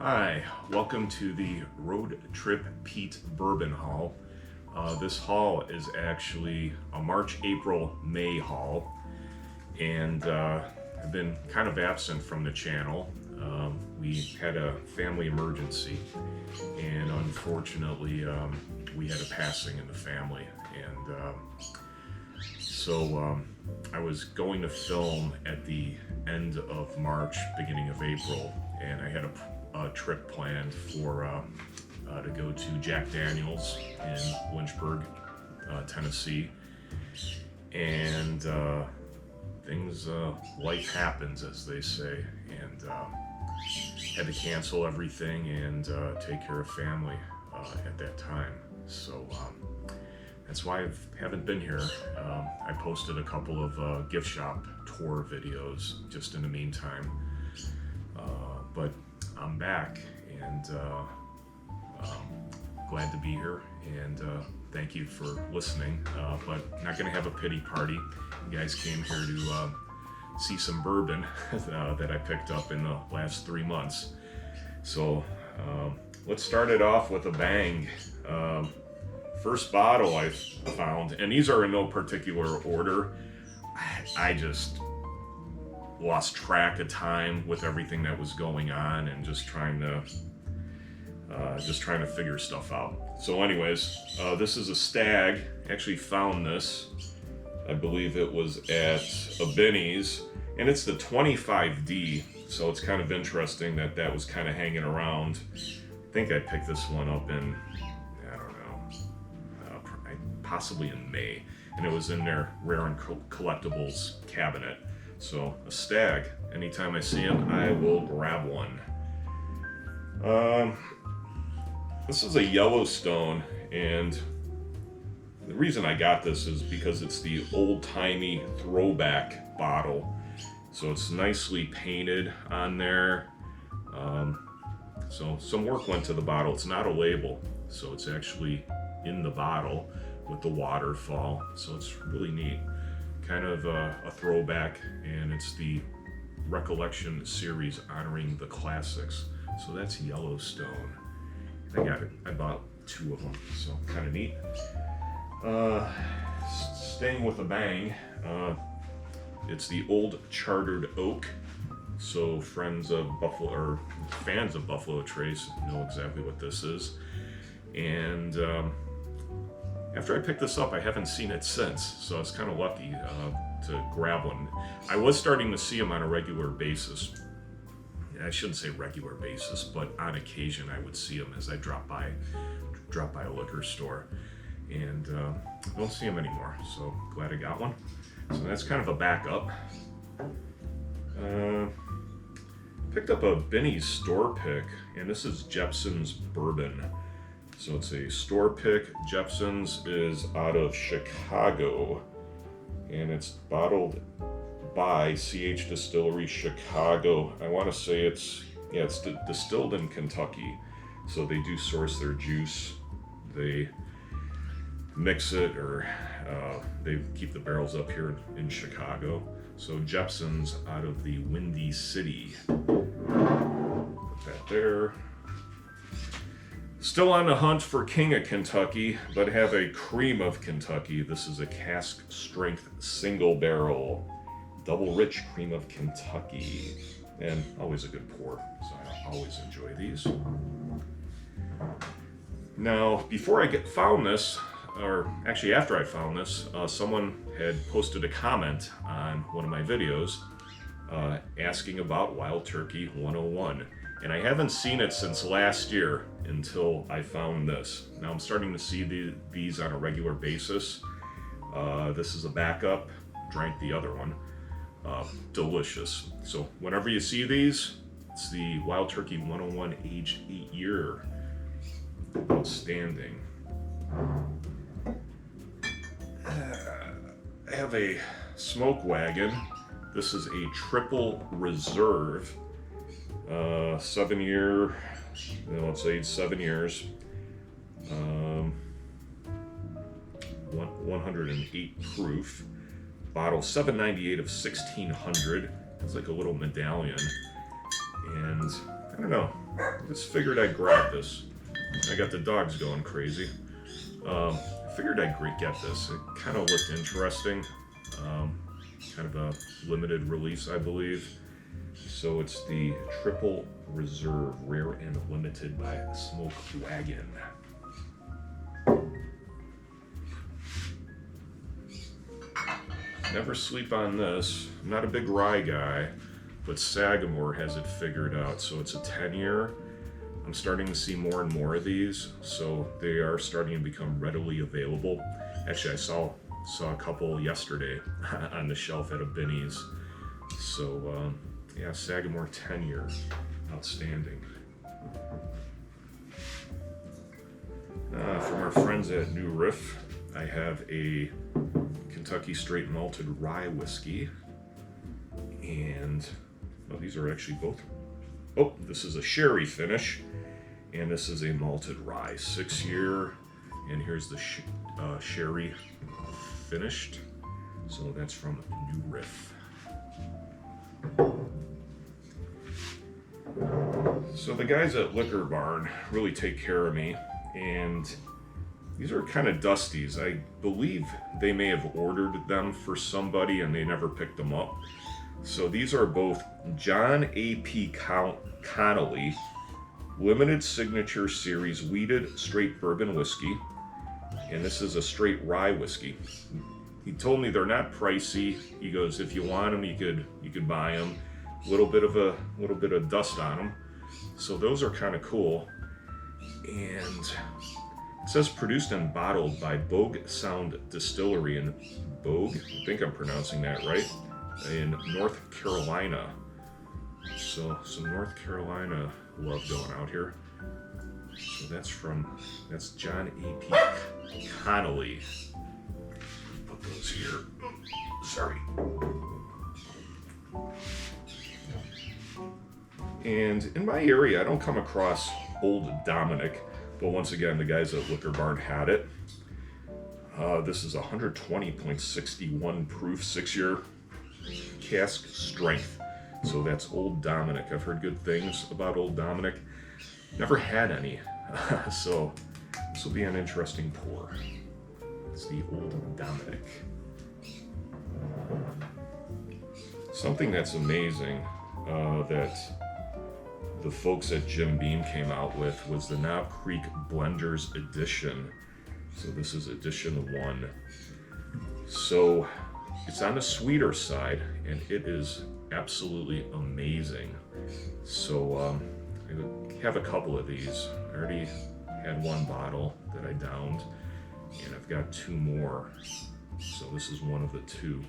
Hi, welcome to the Road Trip Pete Bourbon Haul. This haul is actually a March, April, May haul, and I've been kind of absent from the channel. We had a family emergency, and unfortunately we had a passing in the family, and so I was going to film at the end of March, beginning of April, and I had a trip planned for to go to Jack Daniel's in Lynchburg, Tennessee, and life happens, as they say, and had to cancel everything and take care of family at that time. So that's why I haven't been here. I posted a couple of gift shop tour videos just in the meantime, but I'm back, and glad to be here, and thank you for listening, but not going to have a pity party. You guys came here to see some bourbon that I picked up in the last 3 months. So let's start it off with a bang. First bottle I found, and these are in no particular order. I just lost track of time with everything that was going on, and just trying to figure stuff out. So anyways, this is a Stagg. Actually found this, I believe it was at a Benny's, and it's the 25D, so it's kind of interesting that was kind of hanging around. I think I picked this one up in, I don't know, possibly in May, and it was in their rare and collectibles cabinet. So a Stagg, anytime I see them, I will grab one. This is a Yellowstone, and the reason I got this is because it's the old-timey throwback bottle. So it's nicely painted on there. So some work went to the bottle. It's not a label, so it's actually in the bottle with the waterfall. So it's really neat. Kind of a throwback, and it's the Recollection series honoring the classics. So that's Yellowstone. I bought 2 of them, so kind of neat. Staying with a bang, it's the Old Chartered Oak. So friends of Buffalo, or fans of Buffalo Trace, know exactly what this is. And after I picked this up, I haven't seen it since, so I was kind of lucky to grab one. I was starting to see them on a regular basis. I shouldn't say regular basis, but on occasion I would see them as I drop by a liquor store, and I don't see them anymore, so glad I got one. So that's kind of a backup. Picked up a Benny's store pick, and this is Jeppson's Bourbon. So it's a store pick. Jeppson's is out of Chicago, and it's bottled by CH Distillery Chicago. I want to say it's distilled in Kentucky, so they do source their juice. They mix it, or they keep the barrels up here in Chicago. So Jeppson's out of the Windy City. Put that there. Still on the hunt for King of Kentucky, but have a Cream of Kentucky. This is a cask strength single barrel, double rich Cream of Kentucky, and always a good pour, so I always enjoy these. Now, before I found this, or actually after I found this, someone had posted a comment on one of my videos asking about Wild Turkey 101. And I haven't seen it since last year until I found this. Now I'm starting to see these on a regular basis. This is a backup. Drank the other one. Delicious. So whenever you see these, it's the Wild Turkey 101 aged 8 year. Outstanding. I have a Smoke Wagon. This is a triple reserve. 7 year, it's aged 7 years. 108 proof. Bottle 798 of 1600. It's like a little medallion. And I don't know, just figured I'd grab this. I got the dogs going crazy. I figured I'd get this. It kind of looked interesting. Kind of a limited release, I believe. So it's the Triple Reserve, rare and limited by Smoke Wagon. Never sleep on this. I'm not a big rye guy, but Sagamore has it figured out. So it's a 10-year. I'm starting to see more and more of these, so they are starting to become readily available. Actually, I saw a couple yesterday on the shelf at a Binny's. So yeah, Sagamore 10-year, outstanding. From our friends at New Riff, I have a Kentucky Straight Malted Rye Whiskey, and these are actually both. Oh, this is a sherry finish, and this is a malted rye, 6-year, and here's the sherry finished. So that's from New Riff. So the guys at Liquor Barn really take care of me, and these are kind of dusties. I believe they may have ordered them for somebody and they never picked them up. So these are both John A.P. Connolly Limited Signature Series Wheated Straight Bourbon Whiskey, and this is a straight rye whiskey. He told me they're not pricey. He goes, if you want them, you could buy them. A little bit of dust on them. So those are kind of cool. And it says produced and bottled by Bogue Sound Distillery in Bogue, I think I'm pronouncing that right, in North Carolina. So some North Carolina love going out here. So that's John A.P. Connolly. Put those here. Sorry. And in my area, I don't come across Old Dominic, but once again, the guys at Liquor Barn had it. This is 120.61 proof, 6-year cask strength. So that's Old Dominic. I've heard good things about Old Dominic. Never had any. So this will be an interesting pour. It's the Old Dominic. Something that's amazing that the folks at Jim Beam came out with was the Knob Creek Blenders Edition. So this is edition 1. So it's on the sweeter side, and it is absolutely amazing. So I have a couple of these. I already had one bottle that I downed, and I've got 2 more. So this is one of the 2.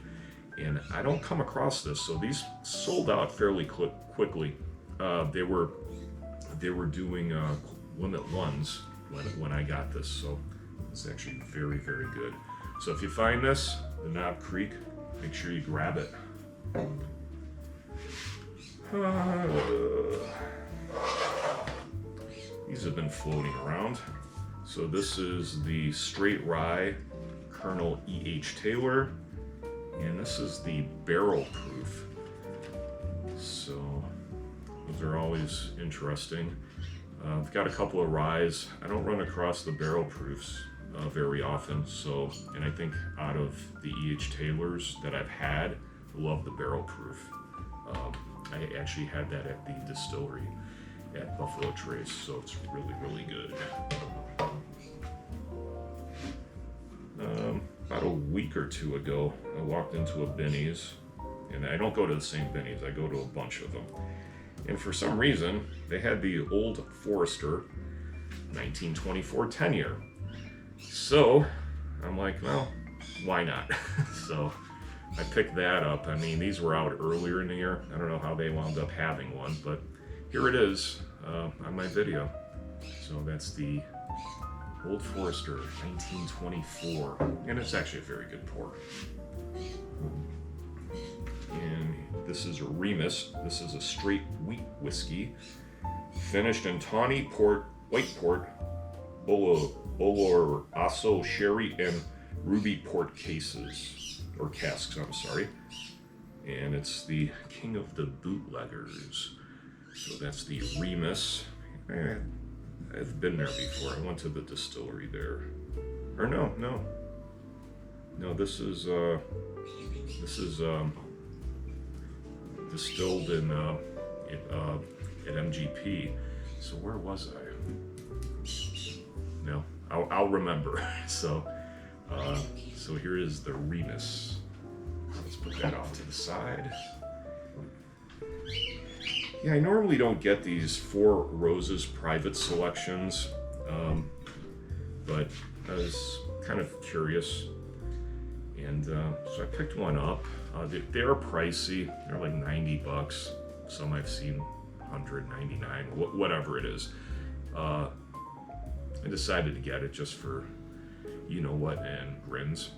And I don't come across this, so these sold out fairly quickly. They were doing limit ones when I got this, so it's actually very, very good. So if you find this, the Knob Creek, make sure you grab it. These have been floating around. So this is the Straight Rye Colonel E.H. Taylor, and this is the barrel proof. So those are always interesting. I've got a couple of ryes. I don't run across the barrel proofs very often. So, and I think out of the E.H. Taylors that I've had, I love the barrel proof. I actually had that at the distillery at Buffalo Trace, so it's really, really good. About a week or 2 ago, I walked into a Binny's, and I don't go to the same Binny's, I go to a bunch of them. And for some reason, they had the Old Forester 1924 10-year. So I'm like, well, why not? So I picked that up. I mean, these were out earlier in the year. I don't know how they wound up having one, but here it is on my video. So that's the Old Forester 1924, and it's actually a very good pour. And this is a Remus. This is a straight wheat whiskey, finished in tawny port, white port, Oloroso sherry, and ruby port cases, or casks, I'm sorry. And it's the king of the bootleggers. So that's the Remus. I've been there before. I went to the distillery there. Or no. This is distilled in at MGP. So where was I? No, I'll remember. So here is the Remus. Let's put that off to the side. Yeah, I normally don't get these Four Roses private selections, but I was kind of curious, and so I picked one up. They are pricey. They're like $90. Some I've seen $199, whatever it is. I decided to get it just for you know what and grins.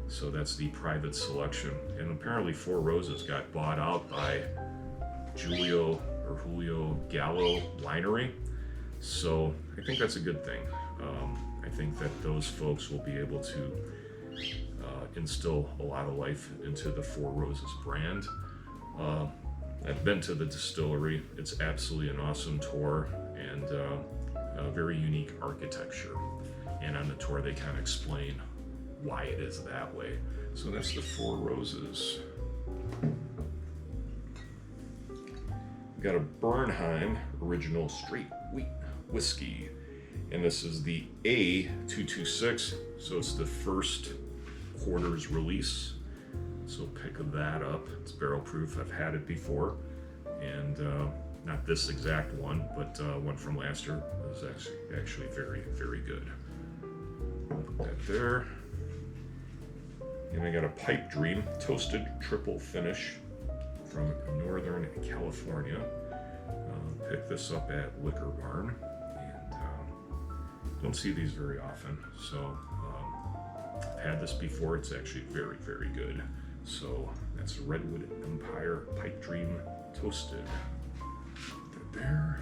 So that's the private selection, and apparently Four Roses got bought out by Julio Gallo Winery, so I think that's a good thing. I think that those folks will be able to instill a lot of life into the Four Roses brand. I've been to the distillery. It's absolutely an awesome tour, and a very unique architecture, and on the tour they kind of explain why it is that way. So that's the Four Roses. We've got a Bernheim original straight wheat whiskey, and this is the A226, so it's the first quarter's release. So pick that up. It's barrel proof. I've had it before, and not this exact one, but one from last year was actually very, very good. Put that there. And I got a Pipe Dream Toasted Triple Finish from Northern California. Picked this up at Liquor Barn, and don't see these very often. So I've had this before. It's actually very, very good. So that's Redwood Empire Pipe Dream Toasted. Put that there.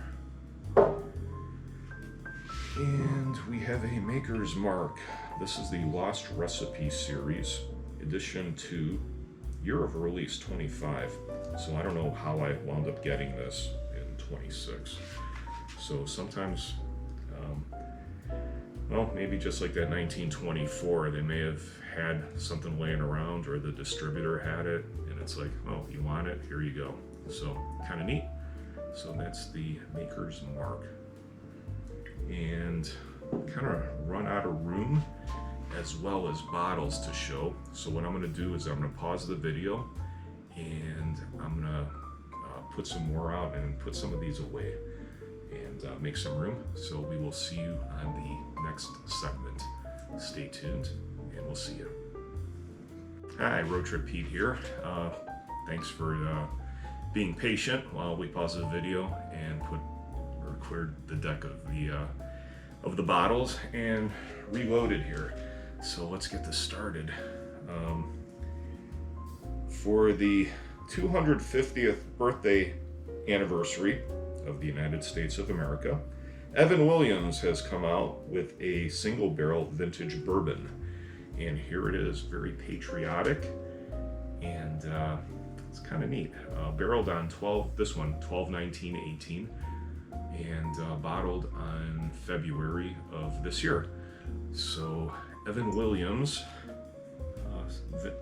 And we have a Maker's Mark. This is the Lost Recipe Series, edition 2, year of release 25. So I don't know how I wound up getting this in 26. So sometimes, well, maybe just like that 1924, they may have had something laying around, or the distributor had it, and it's like, oh, you want it? Here you go. So kind of neat. So that's the Maker's Mark. And kind of run out of room as well as bottles to show. So what I'm going to do is I'm going to pause the video, and I'm going to put some more out and put some of these away and make some room. So we will see you on the next segment. Stay tuned, and we'll see you. Hi, Road Trip Pete here. Thanks for being patient while we pause the video and cleared the deck of the bottles and reloaded here. So let's get this started. For the 250th birthday anniversary of the United States of America, Evan Williams has come out with a single barrel vintage bourbon. And here it is, very patriotic, and it's kind of neat. Barreled on 12/19/18, and bottled on February of this year. So Evan Williams,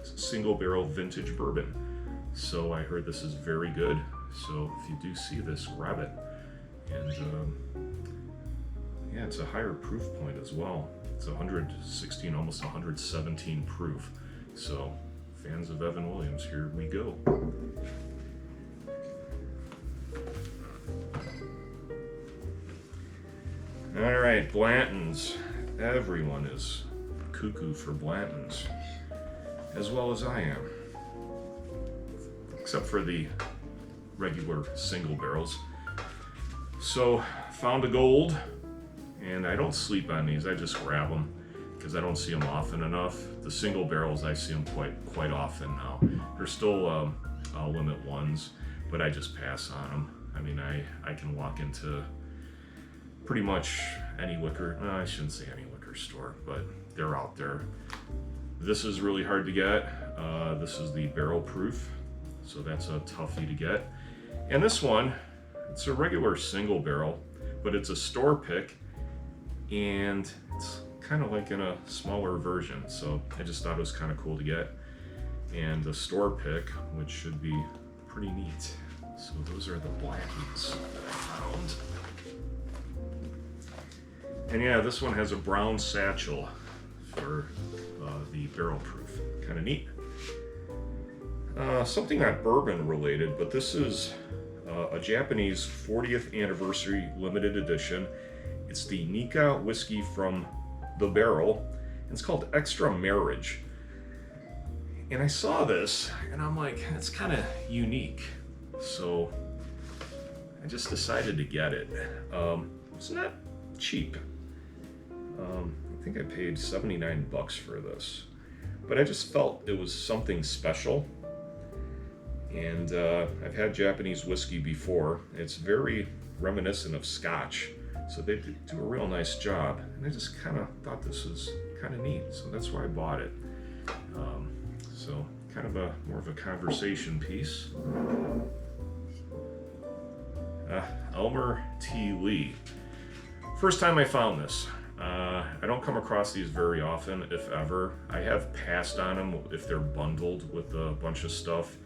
single barrel vintage bourbon. So I heard this is very good. So if you do see this, grab it. And yeah, it's a higher proof point as well. It's 116, almost 117 proof. So fans of Evan Williams, here we go. All right, Blantons. Everyone is cuckoo for Blantons, as well as I am, except for the regular single barrels. So found a gold, and I don't sleep on these. I just grab them because I don't see them often enough. The single barrels, I see them quite often now. They're still limit ones, but I just pass on them. I mean, I can walk into pretty much any liquor, no, I shouldn't say any liquor store, but they're out there. This is really hard to get. This is the barrel proof, so that's a toughie to get. And this one, it's a regular single barrel, but it's a store pick, and it's kind of like in a smaller version. So I just thought it was kind of cool to get, and a store pick, which should be pretty neat. So those are the Blantons that I found. And yeah, this one has a brown satchel for the barrel proof. Kind of neat. Something not bourbon related, but this is a Japanese 40th anniversary limited edition. It's the Nika whiskey from the barrel. It's called Extra Marriage. And I saw this and I'm like, it's kind of unique. So I just decided to get it. It's not cheap. I think I paid $79 for this, but I just felt it was something special. And I've had Japanese whiskey before. It's very reminiscent of Scotch, so they do a real nice job. And I just kind of thought this was kind of neat, so that's why I bought it. So kind of more of a conversation piece. Elmer T. Lee. First time I found this. I don't come across these very often, if ever. I have passed on them if they're bundled with a bunch of stuff.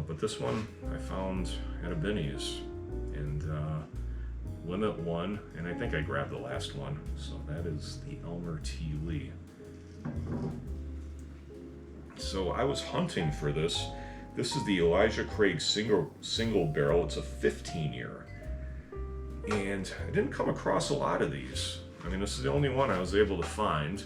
But this one I found at a Binny's, and limit one, and I think I grabbed the last one. So that is the Elmer T. Lee. So I was hunting for this. This is the Elijah Craig single barrel. It's a 15-year. And I didn't come across a lot of these. I mean, this is the only one I was able to find.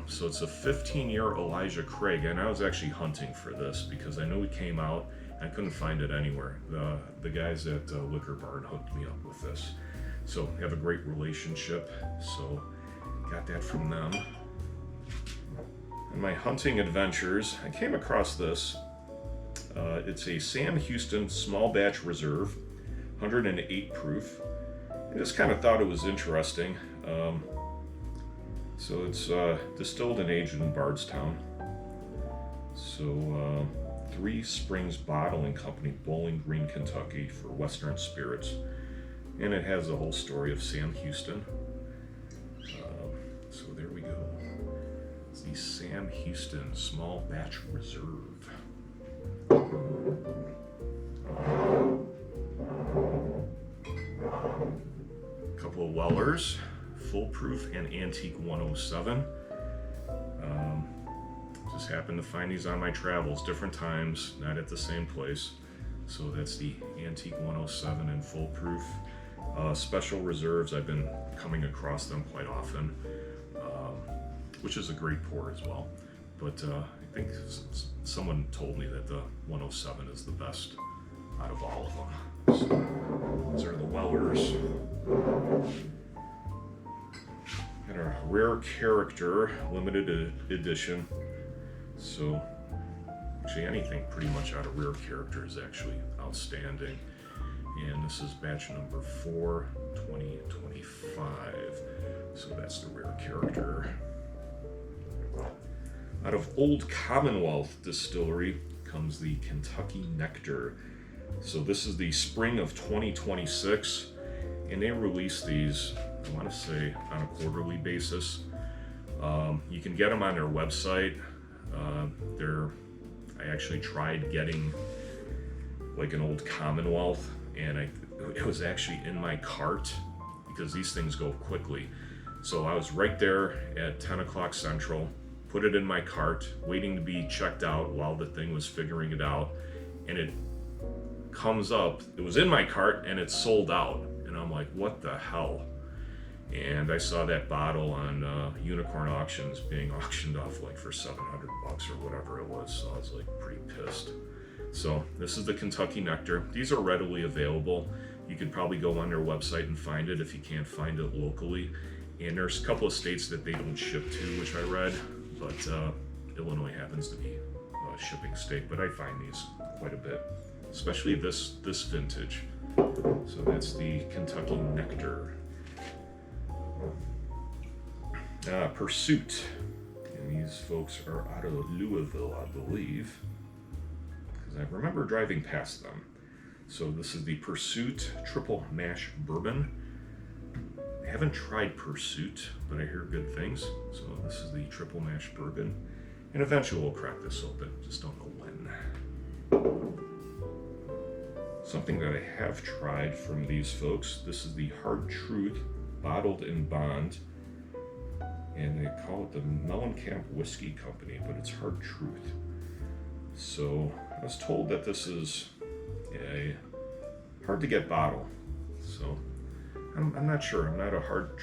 So it's a 15-year Elijah Craig, and I was actually hunting for this because I knew it came out. I couldn't find it anywhere. The guys at Liquor Barn hooked me up with this. So I have a great relationship, so got that from them. In my hunting adventures, I came across this. It's a Sam Houston small batch reserve, 108 proof. I just kind of thought it was interesting. So it's distilled and aged in Bardstown. So Three Springs Bottling Company, Bowling Green, Kentucky, for Western Spirits. And it has the whole story of Sam Houston. So there we go. It's the Sam Houston Small Batch Reserve. A couple of Wellers, Full Proof and Antique 107. Just happened to find these on my travels, different times, not at the same place. So that's the Antique 107 and Full Proof. Special Reserves, I've been coming across them quite often, which is a great pour as well. But I think someone told me that the 107 is the best out of all of them. So these are the Wellers. Got a Rare Character limited edition. So actually anything pretty much out of Rare Character is actually outstanding. And this is batch number 4, 2025. So that's the Rare Character. Out of Old Commonwealth Distillery comes the Kentucky Nectar. So this is the spring of 2026, and they release these, I want to say, on a quarterly basis. You can get them on their website. I actually tried getting like an Old Commonwealth, and it was actually in my cart because these things go quickly. So I was right there at 10 o'clock Central, put it in my cart, waiting to be checked out while the thing was figuring it out, and it comes up, it was in my cart and it's sold out, and I'm like, what the hell? And I saw that bottle on Unicorn Auctions being auctioned off like for $700 or whatever it was, so I was like pretty pissed. So this is the Kentucky Nectar. These are readily available. You could probably go on their website and find it if you can't find it locally. And there's a couple of states that they don't ship to, which I read, but Illinois happens to be a shipping state. But I find these quite a bit, especially this vintage. So that's the Kentucky Nectar. Pursuit, and these folks are out of Louisville, I believe, because I remember driving past them. So this is the Pursuit Triple Mash Bourbon. I haven't tried Pursuit, but I hear good things. So this is the Triple Mash Bourbon. And eventually we'll crack this open, just don't know when. Something that I have tried from these folks, this is the Hard Truth Bottled in Bond. And they call it the Mellencamp Whiskey Company, but it's Hard Truth. So I was told that this is a hard to get bottle. So I'm not sure. I'm not a Hard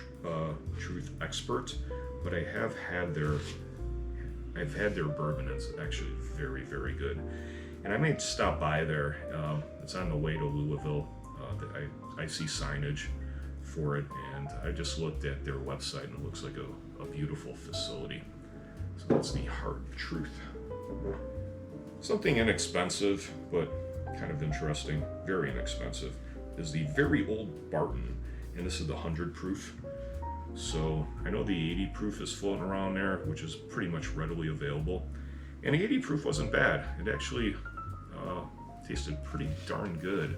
Truth expert, but I have had their bourbon. It's actually very, very good. And I may stop by there. It's on the way to Louisville. I see signage for it, and I just looked at their website, and it looks like a beautiful facility. So that's the Hard Truth. Something inexpensive, but kind of interesting, very inexpensive, is the Very Old Barton, and this is the 100 proof. So I know the 80 proof is floating around there, which is pretty much readily available. And the 80 proof wasn't bad. It actually tasted pretty darn good.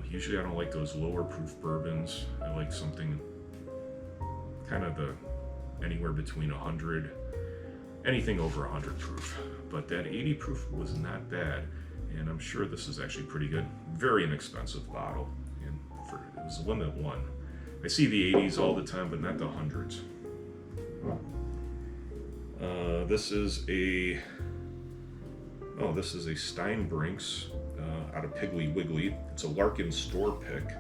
Usually I don't like those lower proof bourbons. I like something kind of anywhere between 100, anything over 100 proof. But that 80 proof was not bad, and I'm sure this is actually pretty good. Very inexpensive bottle, and it was a limited one. I see the 80s all the time, but not the 100s. This is a Steinbrinks out of Piggly Wiggly. It's a Larkin store pick,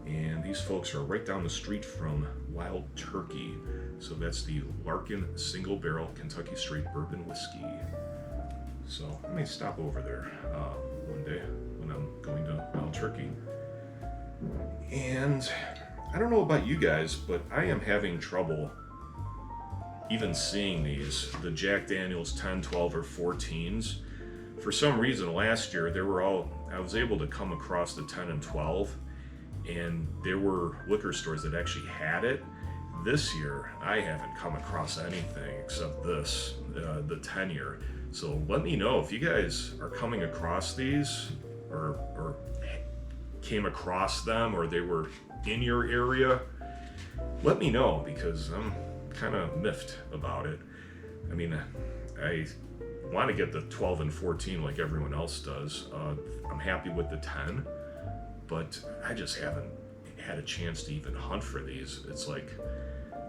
and these folks are right down the street from Wild Turkey. So that's the Larkin Single Barrel Kentucky Straight Bourbon Whiskey. So I may stop over there one day when I'm going to Wild Turkey. And I don't know about you guys, but I am having trouble even seeing the Jack Daniel's 10, 12, or 14s. For some reason, last year, I was able to come across the 10 and 12, and there were liquor stores that actually had it. This year, I haven't come across anything except this, the 10-year. So let me know if you guys are coming across these, or came across them, or they were in your area. Let me know, because I'm kind of miffed about it. I mean, I want to get the 12 and 14 like everyone else does. I'm happy with the 10, but I just haven't had a chance to even hunt for these. It's like,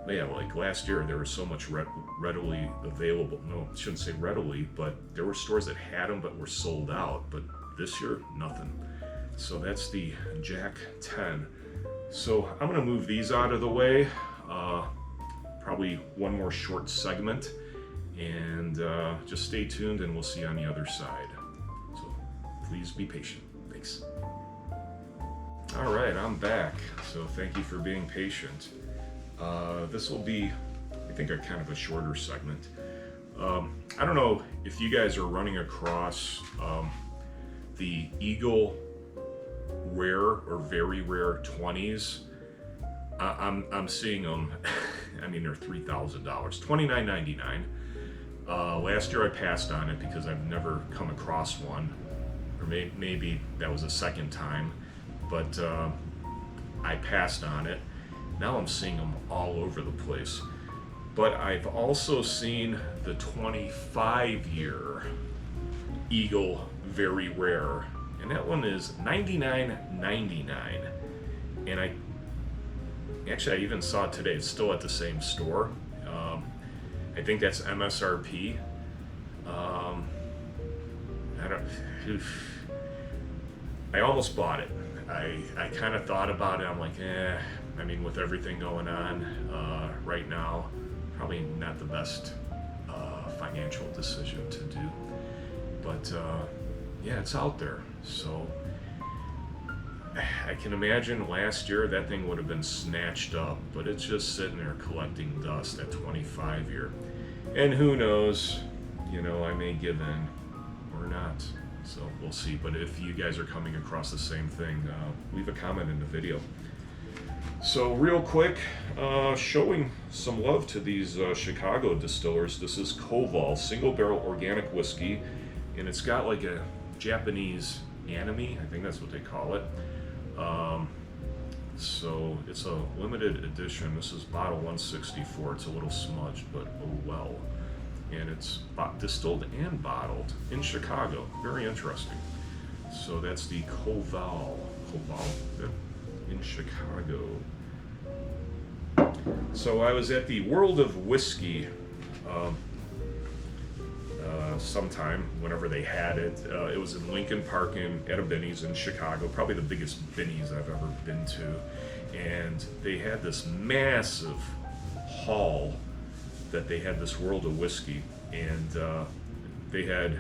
yeah, like last year there was so much readily available. No, I shouldn't say readily, but there were stores that had them but were sold out. But this year, nothing. So that's the Jack 10. So I'm gonna move these out of the way. Probably one more short segment, and just stay tuned and we'll see you on the other side. So please be patient. Thanks. All right, I'm back. So thank you for being patient. This will be, I think, a kind of a shorter segment. I don't know if you guys are running across the Eagle rare or very rare 20s. I'm seeing them. I mean, they're $3,000, $29.99. Last year I passed on it because I've never come across one, or maybe that was the second time, but I passed on it. Now I'm seeing them all over the place. But I've also seen the 25-year Eagle very rare, and that one is $99.99. And I even saw it today. It's still at the same store. I think that's MSRP. I almost bought it. I kind of thought about it. I'm like, I mean, with everything going on right now, probably not the best financial decision to do. But yeah, it's out there. So I can imagine last year that thing would have been snatched up, but it's just sitting there collecting dust at 25-year. And who knows, I may give in or not. So we'll see. But if you guys are coming across the same thing, leave a comment in the video. So real quick, showing some love to these Chicago distillers. This is Koval Single Barrel Organic Whiskey, and it's got like a Japanese Anime, I think that's what they call it. So it's a limited edition. This is bottle 164. It's a little smudged, but oh well. And it's distilled and bottled in Chicago. Very interesting. So that's the Koval in Chicago. So I was at the World of Whiskey sometime, whenever they had it. It was in Lincoln Park at a Binny's in Chicago, probably the biggest Binny's I've ever been to. And they had this massive hall that they had this World of Whiskey, and they had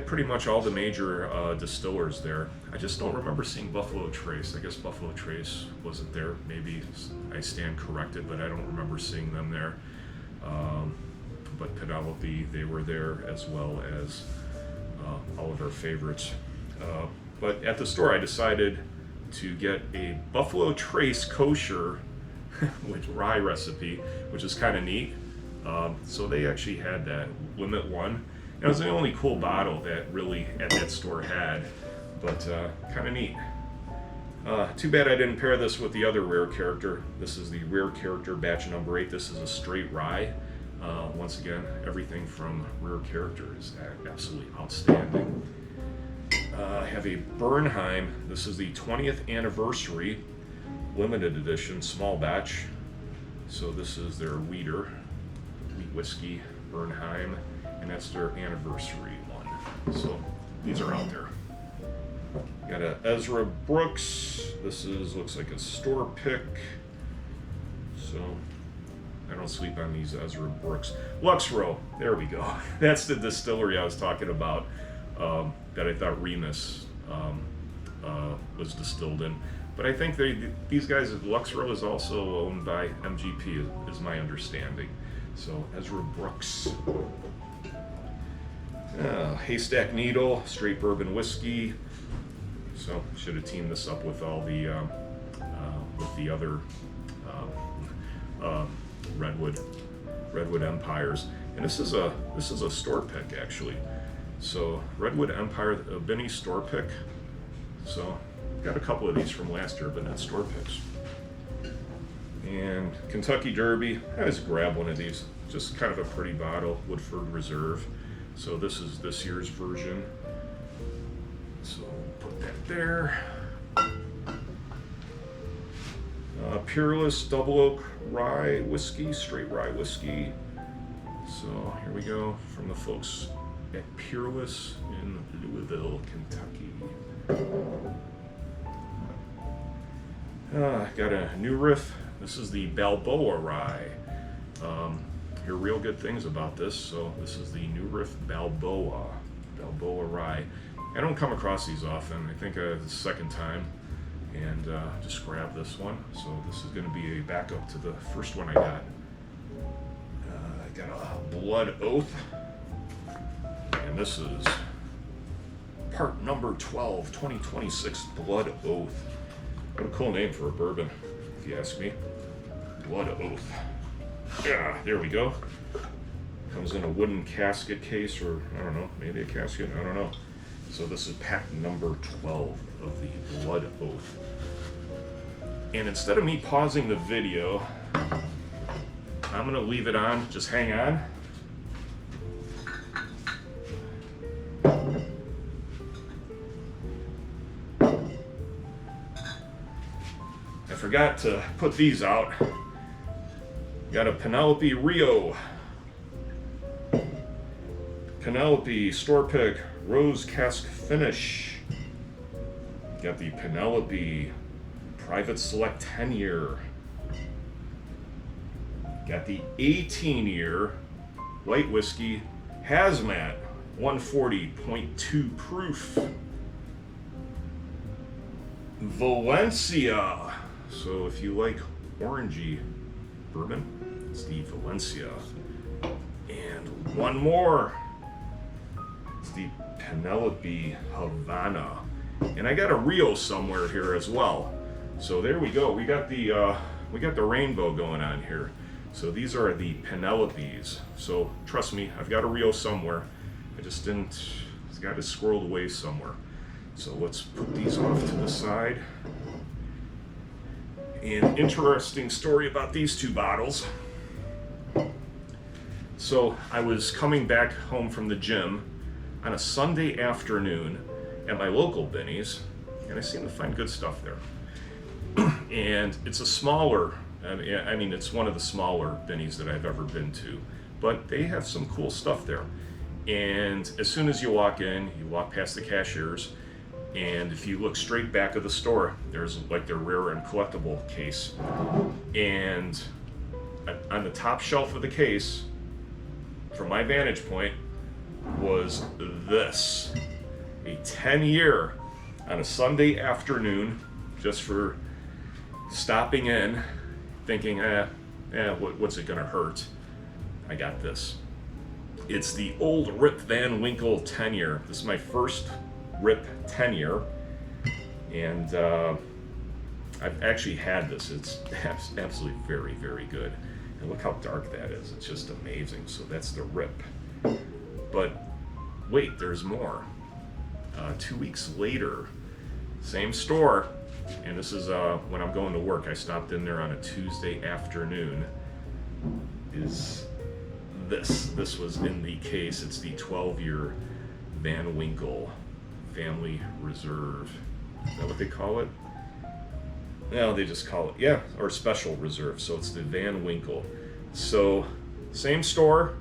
pretty much all the major distillers there. I just don't remember seeing Buffalo Trace. I guess Buffalo Trace wasn't there. Maybe I stand corrected, but I don't remember seeing them there. But Penelope, they were there, as well as all of our favorites. But at the store, I decided to get a Buffalo Trace kosher with rye recipe, which is kind of neat. So they actually had that Limit 1. And it was the only cool bottle that really at that store had, but kind of neat. Too bad I didn't pair this with the other rare character. This is the rare character batch number 8. This is a straight rye. Once again, everything from rare character is absolutely outstanding. I have a Bernheim. This is the 20th anniversary limited edition small batch. So this is their wheat whiskey, Bernheim, and that's their anniversary one. So these are out there. Got a Ezra Brooks. This looks like a store pick. So I don't sleep on these Ezra Brooks. Luxrow, there we go. That's the distillery I was talking about, that I thought Remus was distilled in. But I think these guys, Luxrow is also owned by MGP, is my understanding. So Ezra Brooks. Haystack Needle, straight bourbon whiskey. So should have teamed this up with all the other Redwood Empires, and this is a store pick actually. So Redwood Empire, a Benny store pick. So got a couple of these from last year, but not store picks. And Kentucky Derby, I just grab one of these. Just kind of a pretty bottle, Woodford Reserve. So this is this year's version. So put that there. Peerless Double Oak Rye Whiskey, straight rye whiskey. So here we go from the folks at Peerless in Louisville, Kentucky. Got a new riff. This is the Balboa Rye. Hear real good things about this. So this is the new riff Balboa Rye. I don't come across these often. I think it's the second time. And just grab this one. So this is going to be a backup to the first one I got. I got a Blood Oath, and this is part number 12, 2026 Blood Oath. What a cool name for a bourbon, if you ask me. Blood Oath. Yeah, there we go. Comes in a wooden casket case, or I don't know, maybe a casket, I don't know. So this is pack number 12 of the Blood Oath. And instead of me pausing the video, I'm gonna leave it on, just hang on. I forgot to put these out. Got a Penelope Rio. Penelope Store Pick Rose Cask Finish. Got the Penelope Private Select 10-year. Got the 18-year White Whiskey Hazmat 140.2 proof. Valencia. So if you like orangey bourbon, it's the Valencia. And one more. It's the Penelope Havana. And I got a Rio somewhere here as well. So there we go. We got the rainbow going on here. So these are the Penelopes. So trust me, I've got a Rio somewhere. I just didn't got it squirreled away somewhere. So let's put these off to the side. An interesting story about these two bottles. So I was coming back home from the gym on a Sunday afternoon at my local Benny's, and I seem to find good stuff there. And it's a smaller, I mean, it's one of the smaller Benny's that I've ever been to, but they have some cool stuff there. And as soon as you walk in, you walk past the cashiers, and if you look straight back of the store, there's like their rare and collectible case. And on the top shelf of the case, from my vantage point, was this. A 10-year on a Sunday afternoon, just for stopping in, thinking, what's it gonna hurt? I got this. It's the old Rip Van Winkle 10-year. This is my first Rip 10-year, and I've actually had this. It's absolutely very, very good. And look how dark that is. It's just amazing. So that's the Rip. But wait, there's more. 2 weeks later, same store, and this is when I'm going to work. I stopped in there on a Tuesday afternoon. Is this? This was in the case. It's the 12-year Van Winkle Family Reserve. Is that what they call it? No, they just call it, yeah, or Special Reserve. So it's the Van Winkle. So same store,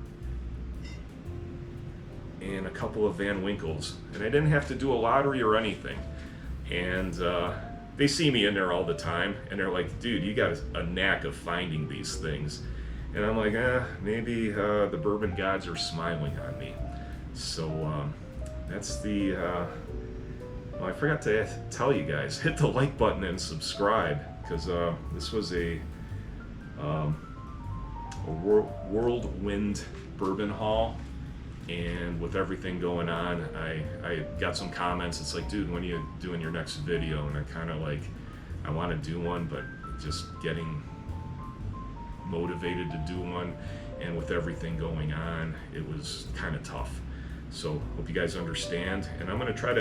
and a couple of Van Winkles, and I didn't have to do a lottery or anything. And they see me in there all the time, and they're like, dude, you got a knack of finding these things. And I'm like, maybe the bourbon gods are smiling on me. So that's the, well, I forgot to tell you guys, hit the like button and subscribe, because this was a whirlwind bourbon haul. And with everything going on, I got some comments. It's like, dude, when are you doing your next video? And I kind of like, I want to do one, but just getting motivated to do one. And with everything going on, it was kind of tough. So hope you guys understand. And I'm gonna try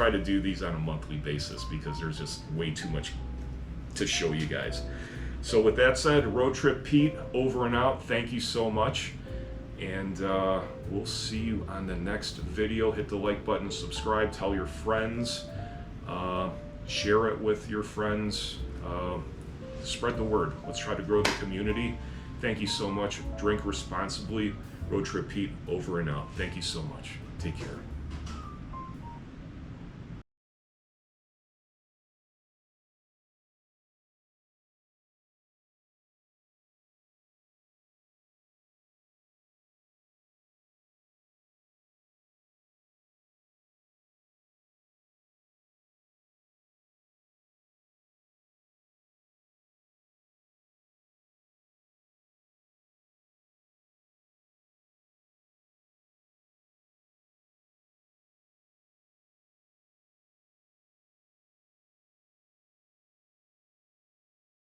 to do these on a monthly basis, because there's just way too much to show you guys. So with that said, Road Trip Pete, over and out. Thank you so much. And we'll see you on the next video. Hit the like button, subscribe, tell your friends, share it with your friends, spread the word. Let's try to grow the community. Thank you so much. Drink responsibly. Road Trip Pete, over and out. Thank you so much. Take care.